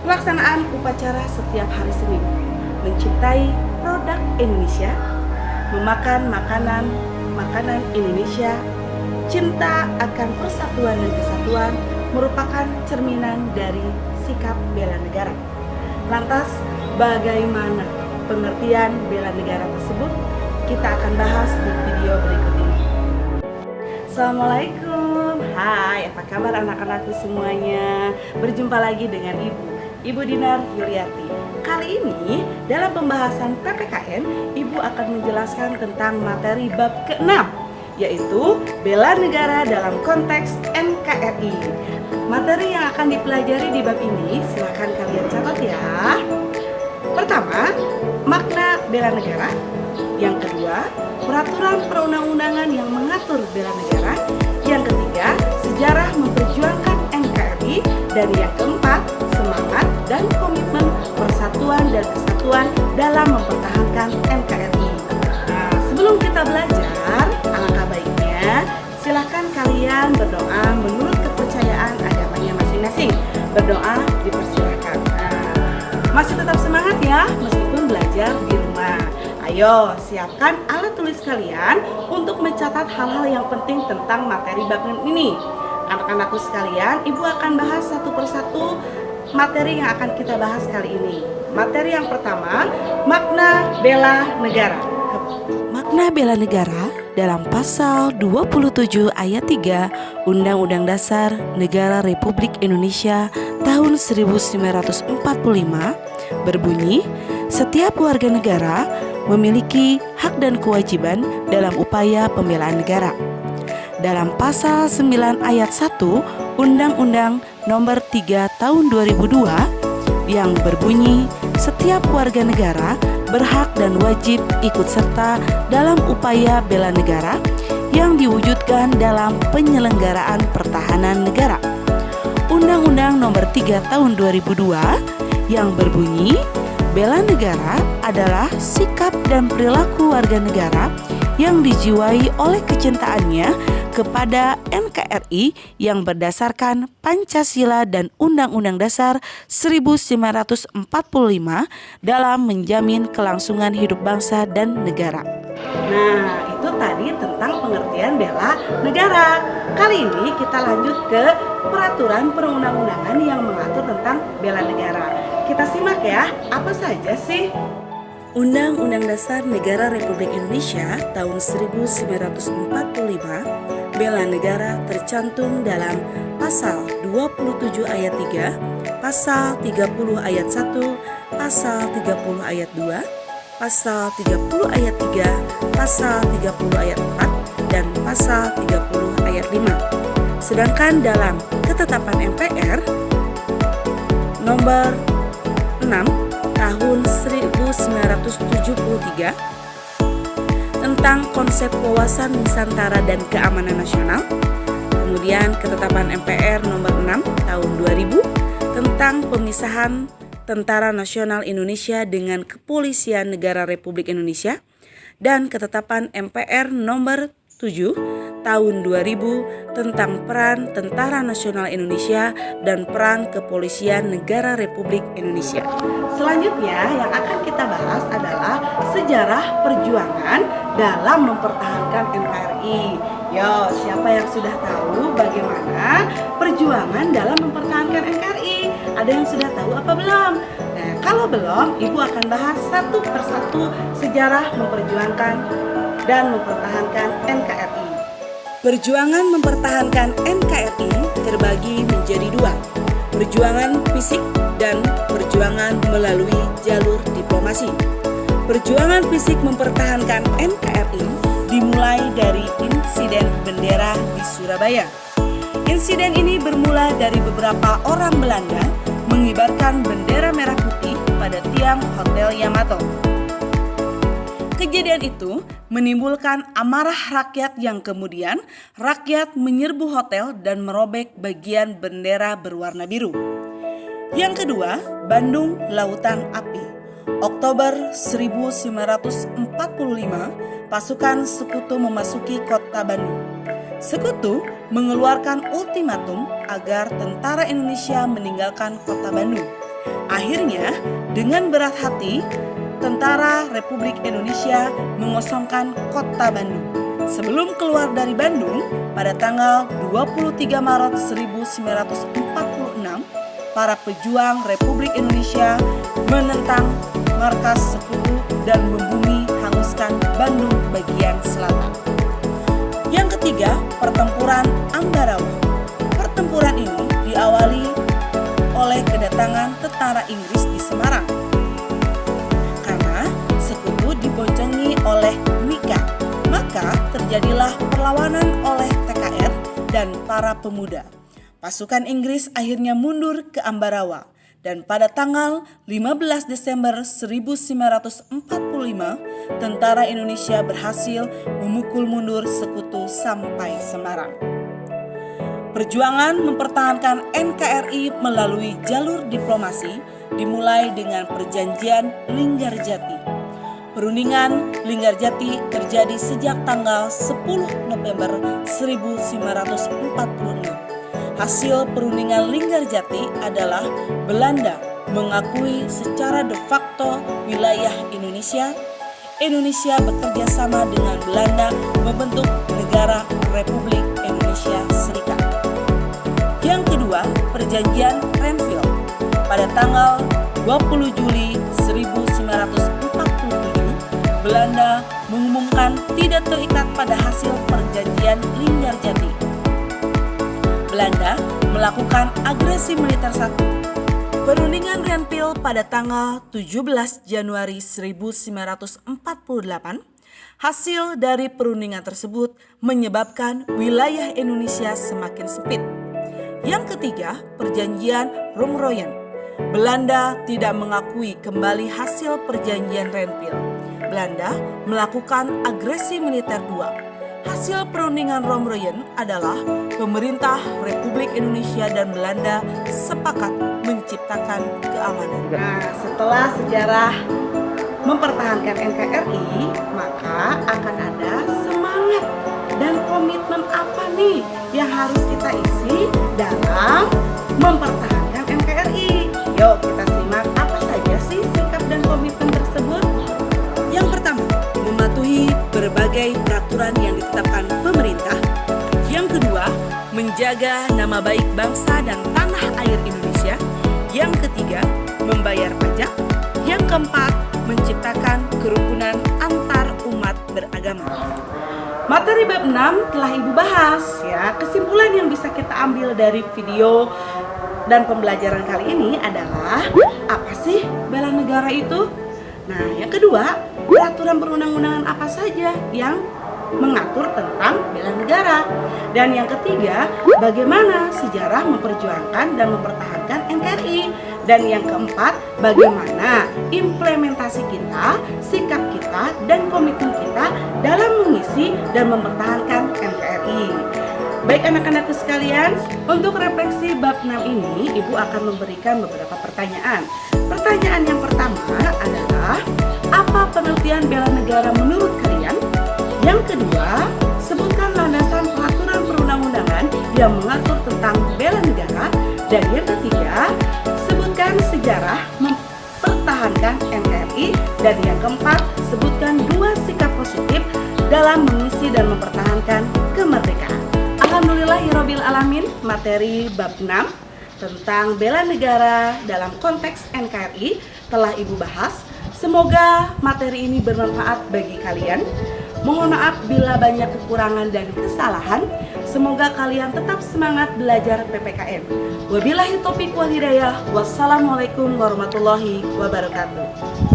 Pelaksanaan upacara setiap hari Senin, mencintai produk Indonesia, memakan makanan Indonesia, cinta akan persatuan dan kesatuan merupakan cerminan dari sikap bela negara. Lantas, bagaimana pengertian bela negara tersebut? Kita akan bahas di video berikut ini. Assalamualaikum, hai, apa kabar anak-anakku semuanya? Berjumpa lagi dengan Ibu Dinar Yuliati. Kali ini dalam pembahasan PPKN, Ibu akan menjelaskan tentang materi bab ke-6, yaitu bela negara dalam konteks NKRI. Materi yang akan dipelajari di bab ini, silakan kalian catat ya. Pertama, makna bela negara. Yang kedua, peraturan perundang-undangan yang mengatur bela negara. Yang ketiga, sejarah memperjuangkan NKRI. Dan yang keempat, semangat dan komitmen persatuan dan kesatuan dalam mempertahankan NKRI. Nah, sebelum kita belajar, alangkah baiknya silakan kalian berdoa menurut kepercayaan agamanya masing-masing. Berdoa dipersilahkan. Nah, masih tetap semangat ya meskipun belajar di rumah. Ayo siapkan alat tulis kalian untuk mencatat hal-hal yang penting tentang materi bab ini. Anak-anakku sekalian, Ibu akan bahas satu persatu materi yang akan kita bahas kali ini. Materi yang pertama, makna bela negara. Makna bela negara dalam pasal 27 ayat 3 Undang-Undang Dasar Negara Republik Indonesia tahun 1945 berbunyi, setiap warga negara memiliki hak dan kewajiban dalam upaya pembelaan negara. Dalam pasal 9 ayat 1 Undang-Undang Nomor 3 Tahun 2002 yang berbunyi, setiap warga negara berhak dan wajib ikut serta dalam upaya bela negara yang diwujudkan dalam penyelenggaraan pertahanan negara. Undang-Undang Nomor 3 Tahun 2002 yang berbunyi, bela negara adalah sikap dan perilaku warga negara yang dijiwai oleh kecintaannya kepada NKRI yang berdasarkan Pancasila dan Undang-Undang Dasar 1945 dalam menjamin kelangsungan hidup bangsa dan negara. Nah, itu tadi tentang pengertian bela negara. Kali ini kita lanjut ke peraturan perundang-undangan yang mengatur tentang bela negara. Kita simak ya, apa saja sih? Undang-Undang Dasar Negara Republik Indonesia tahun 1945, bela negara tercantum dalam pasal 27 ayat 3, pasal 30 ayat 1, pasal 30 ayat 2, pasal 30 ayat 3, pasal 30 ayat 4, dan pasal 30 ayat 5. Sedangkan dalam ketetapan MPR nomor 6 tahun 1973 tentang konsep wawasan Nusantara dan keamanan nasional, kemudian ketetapan MPR nomor 6 tahun 2000 tentang pemisahan Tentara Nasional Indonesia dengan Kepolisian Negara Republik Indonesia, dan ketetapan MPR nomor 7 tahun 2000 tentang peran Tentara Nasional Indonesia dan peran Kepolisian Negara Republik Indonesia. Selanjutnya yang akan kita bahas adalah sejarah perjuangan dalam mempertahankan NKRI. Yo, siapa yang sudah tahu bagaimana perjuangan dalam mempertahankan NKRI? Ada yang sudah tahu apa belum? Nah, kalau belum, Ibu akan bahas satu persatu sejarah memperjuangkan dan mempertahankan NKRI. Perjuangan mempertahankan NKRI terbagi menjadi dua, perjuangan fisik dan perjuangan melalui jalur diplomasi. Perjuangan fisik mempertahankan NKRI dimulai dari insiden bendera di Surabaya. Insiden ini bermula dari beberapa orang Belanda mengibarkan bendera merah putih pada tiang Hotel Yamato. Kejadian itu menimbulkan amarah rakyat yang kemudian rakyat menyerbu hotel dan merobek bagian bendera berwarna biru. Yang kedua, Bandung Lautan Api. Oktober 1945, pasukan Sekutu memasuki kota Bandung. Sekutu mengeluarkan ultimatum agar tentara Indonesia meninggalkan kota Bandung. Akhirnya, dengan berat hati, Tentara Republik Indonesia mengosongkan kota Bandung. Sebelum keluar dari Bandung, pada tanggal 23 Maret 1946, para pejuang Republik Indonesia menentang markas Sekutu dan membumi hanguskan Bandung bagian selatan. Yang ketiga, pertempuran Ambarawa. Pertempuran ini diawali oleh kedatangan tentara Inggris di Semarang. Karena Sekutu diboncengi oleh Mika, maka terjadilah perlawanan oleh TKR dan para pemuda. Pasukan Inggris akhirnya mundur ke Ambarawa dan pada tanggal 15 Desember 1945, tentara Indonesia berhasil memukul mundur Sekutu sampai Semarang. Perjuangan mempertahankan NKRI melalui jalur diplomasi dimulai dengan Perjanjian Linggarjati. Perundingan Linggarjati terjadi sejak tanggal 10 November 1946. Hasil perundingan Linggarjati adalah Belanda mengakui secara de facto wilayah Indonesia. Indonesia bekerja sama dengan Belanda membentuk negara Republik Indonesia Serikat. Yang kedua, Perjanjian Renville. Pada tanggal 20 Juli 1947, Belanda mengumumkan tidak terikat pada hasil Perjanjian Linggarjati. Belanda melakukan agresi militer satu. Perundingan Renville pada tanggal 17 Januari 1948, hasil dari perundingan tersebut menyebabkan wilayah Indonesia semakin sempit. Yang ketiga, Perjanjian Romeroyen. Belanda tidak mengakui kembali hasil Perjanjian Renville. Belanda melakukan agresi militer dua. Hasil perundingan Romeroyen adalah pemerintah Republik Indonesia dan Belanda sepakat menciptakan keamanan. Nah, setelah sejarah mempertahankan NKRI, maka akan ada semangat dan komitmen apa nih yang harus kita isi dalam mempertahankan NKRI. Yuk kita simak apa saja sih sikap dan komitmen tersebut. Yang pertama, mematuhi berbagai peraturan yang ditetapkan pemerintah. Yang kedua, menjaga nama baik bangsa dan tanah air Indonesia. Yang ketiga, membayar pajak. Yang keempat, menciptakan kerukunan antar umat beragama. Materi bab 6 telah Ibu bahas ya. Kesimpulan yang bisa kita ambil dari video dan pembelajaran kali ini adalah apa sih bela negara itu? Nah, yang kedua, peraturan perundang-undangan apa saja yang mengatur tentang bela negara. Dan yang ketiga, bagaimana sejarah memperjuangkan dan mempertahankan NKRI. Dan yang keempat, bagaimana implementasi kita, sikap kita, dan komitmen kita dalam mengisi dan mempertahankan NKRI. Baik anak-anakku sekalian, untuk refleksi bab 6 ini, Ibu akan memberikan beberapa pertanyaan. Pertanyaan yang pertama adalah, apa pengertian bela negara menurut kalian? Yang kedua, sebutkan landasan peraturan perundang-undangan yang mengatur tentang bela negara. Dan yang ketiga, sebutkan sejarah mempertahankan NKRI. Dan yang keempat, sebutkan 2 sikap positif dalam mengisi dan mempertahankan kemerdekaan. Alhamdulillahirabbil alamin, materi bab 6 tentang bela negara dalam konteks NKRI telah Ibu bahas. Semoga materi ini bermanfaat bagi kalian. Mohon maaf bila banyak kekurangan dan kesalahan. Semoga kalian tetap semangat belajar PPKN. Wabillahi taufiq wal hidayah. Wassalamualaikum warahmatullahi wabarakatuh.